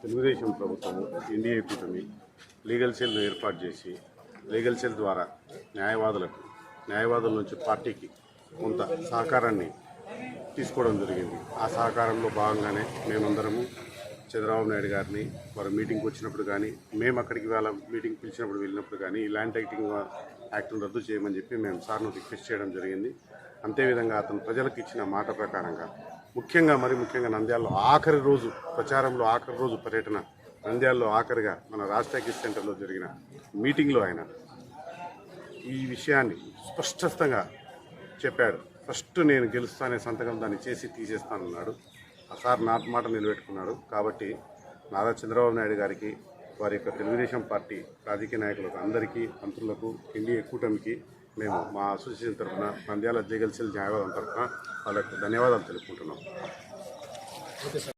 తెలుగుదేశం ప్రభుత్వము ఎన్డీఏ కూటమి legal cell ఏర్పాటు చేసి లీగల్ సెల్ ద్వారా న్యాయవాదుల నుంచి పార్టీకి కొంత సహకారాన్ని తీసుకోవడం జరిగింది. ఆ సహకారంలో భాగంగానే మేమందరము చంద్రబాబు నాయుడు గారిని వారు మీటింగ్కి వచ్చినప్పుడు కానీ, మేము అక్కడికి వాళ్ళ మీటింగ్ పిలిచినప్పుడు వెళ్ళినప్పుడు కానీ ఈ ల్యాండ్ యాక్ట్ను రద్దు చేయమని చెప్పి మేము సార్ను రిక్వెస్ట్ చేయడం జరిగింది. అంతేవిధంగా అతను ప్రజలకు ఇచ్చిన మాట ప్రకారంగా ముఖ్యంగా నంద్యాలలో ఆఖరి రోజు ప్రచారంలో ఆఖరి రోజు పర్యటన నంద్యాలలో ఆఖరిగా మన రాష్ట్ర సెంటర్లో జరిగిన మీటింగ్లో ఆయన ఈ విషయాన్ని స్పష్టంగా చెప్పాడు. ఫస్ట్ నేను గెలుస్తానే సంతకం దాన్ని చేసి తీసేస్తానన్నాడు. ఆ సార్ నా మాట నిలబెట్టుకున్నాడు. కాబట్టి నారా చంద్రబాబు నాయుడు గారికి, వారి యొక్క తెలుగుదేశం పార్టీ రాజకీయ నాయకులకు అందరికీ, మంత్రులకు, ఎన్డీఏ కూటమికి మేము మా అసోసియేషన్ తరఫున నంద్యాల లీగల్ సెల్ న్యాయవాదం తరఫున వాళ్ళకు ధన్యవాదాలు తెలుపుకుంటున్నాం.